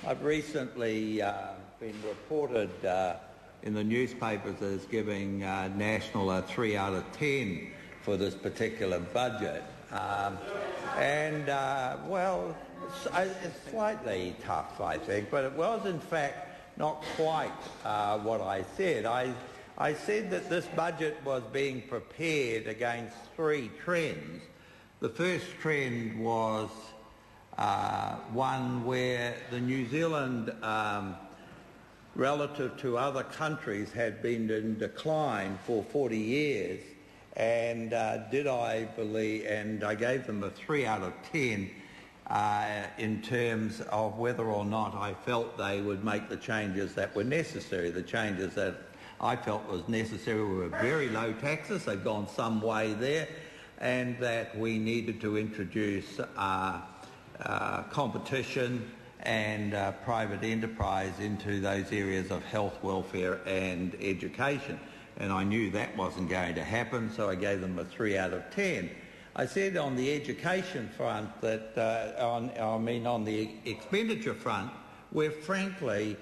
I've recently been reported in the newspapers as giving National a 3 out of 10 for this particular budget. Well, it's slightly tough, I think, but it was in fact not quite what I said. I said that this budget was being prepared against three trends. The first trend was one where the New Zealand, relative to other countries, had been in decline for 40 years. And I gave them a 3 out of 10 in terms of whether or not I felt they would make the changes that were necessary. The changes that I felt was necessary were very low taxes. They've gone some way there, and that we needed to introduce competition and private enterprise into those areas of health, welfare and education. And I knew that wasn't going to happen, so I gave them a 3 out of 10. I said on the education front that, on the expenditure front, where frankly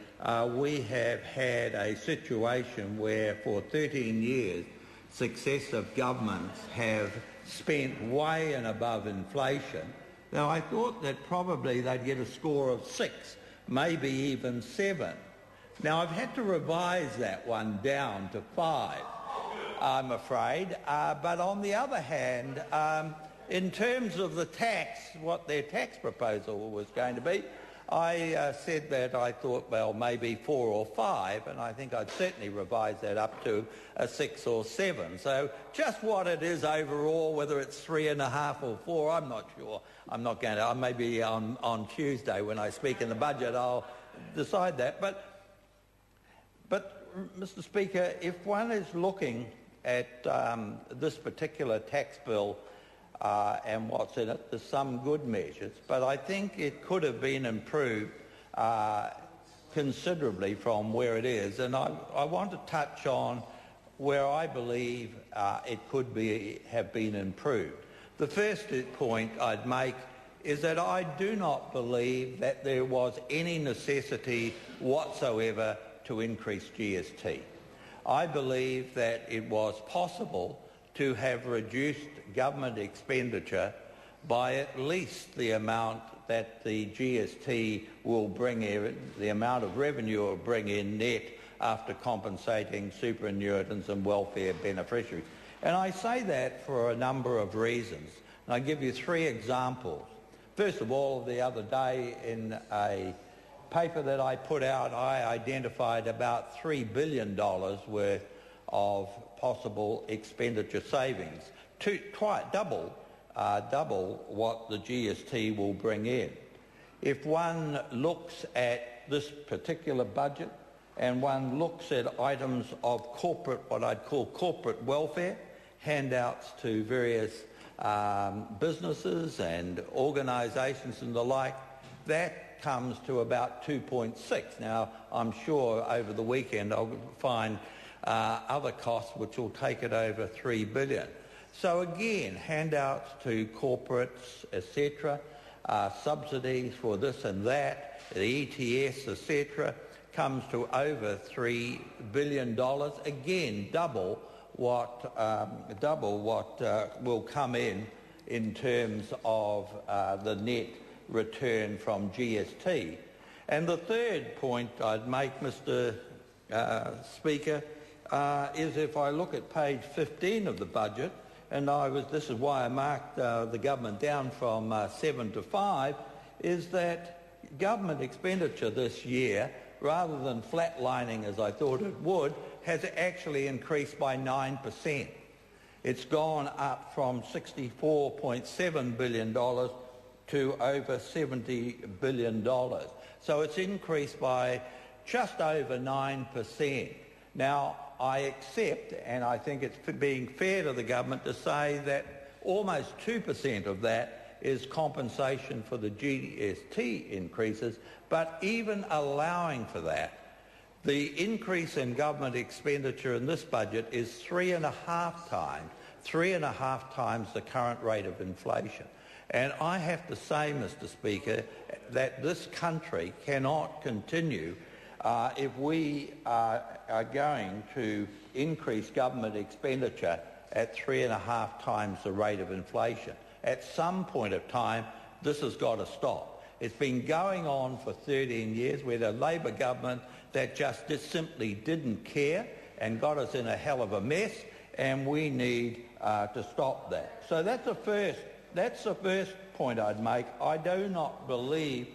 we have had a situation where for 13 years successive governments have spent way and above inflation. Now I thought that probably they'd get a score of 6, maybe even 7. Now I've had to revise that one down to 5, I'm afraid. But on the other hand, in terms of the tax, what their tax proposal was going to be, I said that I thought, well, maybe 4 or 5, and I think I'd certainly revise that up to a 6 or 7. So just what it is overall, whether it's 3.5 or 4, I'm not sure. I'm not going to. Maybe on Tuesday when I speak in the budget, I'll decide that. But Mr. Speaker, if one is looking at this particular tax bill and what's in it, there's some good measures, but I think it could have been improved considerably from where it is. And I want to touch on where I believe it could have been improved. The first point I'd make is that I do not believe that there was any necessity whatsoever to increase GST. I believe that it was possible to have reduced government expenditure by at least the amount that the GST will bring in, the amount of revenue it will bring in net after compensating superannuitants and welfare beneficiaries. And I say that for a number of reasons. And I give you 3 examples. First of all, the other day in a paper that I put out, I identified about $3 billion worth of possible expenditure savings, double what the GST will bring in. If one looks at this particular budget and one looks at items of what I'd call corporate welfare, handouts to various businesses and organisations and the like, that comes to about 2.6. Now, I'm sure over the weekend I'll find other costs which will take it over $3 billion. So again, handouts to corporates, etc., subsidies for this and that, the ETS, etc., comes to over $3 billion. Again, double what will come in terms of the net return from GST. And the third point I'd make, Mr. Speaker, is if I look at page 15 of the budget, and this is why I marked the government down from 7 to 5, is that government expenditure this year, rather than flatlining as I thought it would, has actually increased by 9%. It's gone up from $64.7 billion to over $70 billion. So it's increased by just over 9%. Now, I accept, and I think it's being fair to the government to say that almost 2% of that is compensation for the GST increases, but even allowing for that, the increase in government expenditure in this budget is 3.5 times the current rate of inflation. And I have to say, Mr. Speaker, that this country cannot continue if we are going to increase government expenditure at 3.5 times the rate of inflation. At some point of time, this has got to stop. It's been going on for 13 years. We had a Labor government that just simply didn't care and got us in a hell of a mess, and we need to stop that. So that's the first point I'd make. I do not believe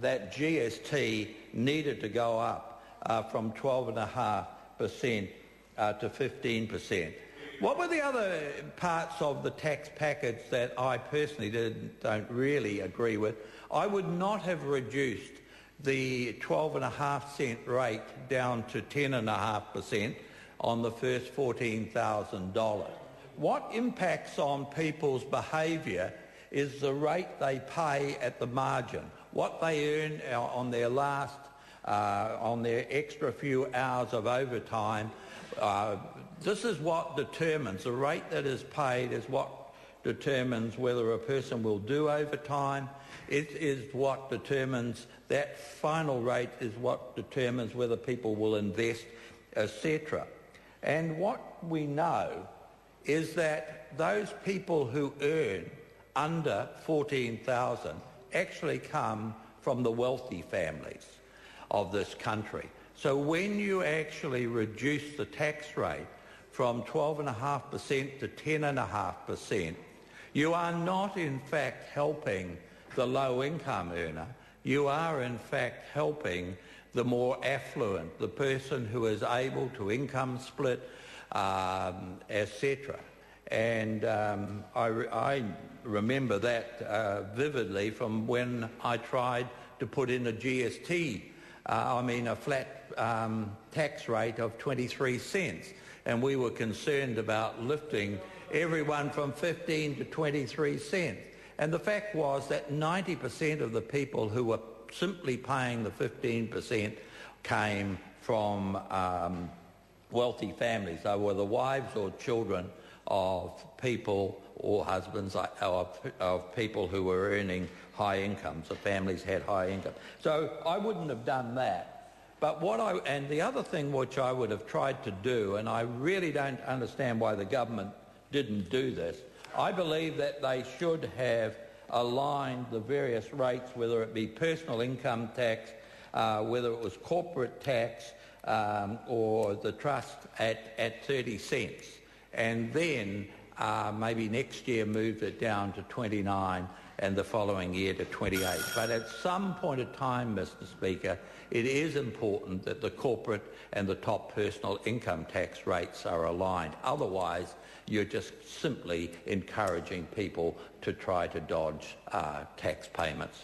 that GST needed to go up from 12.5% to 15%. What were the other parts of the tax package that I personally don't really agree with? I would not have reduced the 12.5% rate down to 10.5% on the first $14,000. What impacts on people's behaviour is the rate they pay at the margin, what they earn on their on their extra few hours of overtime. This is what determines, the rate that is paid is what determines whether a person will do overtime. It is what determines, that final rate is what determines whether people will invest, etc. And what we know is that those people who earn under $14,000 actually come from the wealthy families of this country. So when you actually reduce the tax rate from 12.5% to 10.5%, you are not in fact helping the low-income earner. You are in fact helping the more affluent, the person who is able to income split, etc. And I remember that vividly from when I tried to put in a GST, a flat tax rate of 23 cents. And we were concerned about lifting everyone from 15 to 23 cents. And the fact was that 90% of the people who were simply paying the 15% came from wealthy families. They were the wives or children of people or husbands of people who were earning high incomes. The families had high income. So I wouldn't have done that. But and the other thing which I would have tried to do, and I really don't understand why the government didn't do this, I believe that they should have aligned the various rates, whether it be personal income tax, whether it was corporate tax, or the trust at 30 cents. And then maybe next year moved it down to 29 and the following year to 28. But at some point of time, Mr. Speaker, it is important that the corporate and the top personal income tax rates are aligned. Otherwise, you're just simply encouraging people to try to dodge tax payments.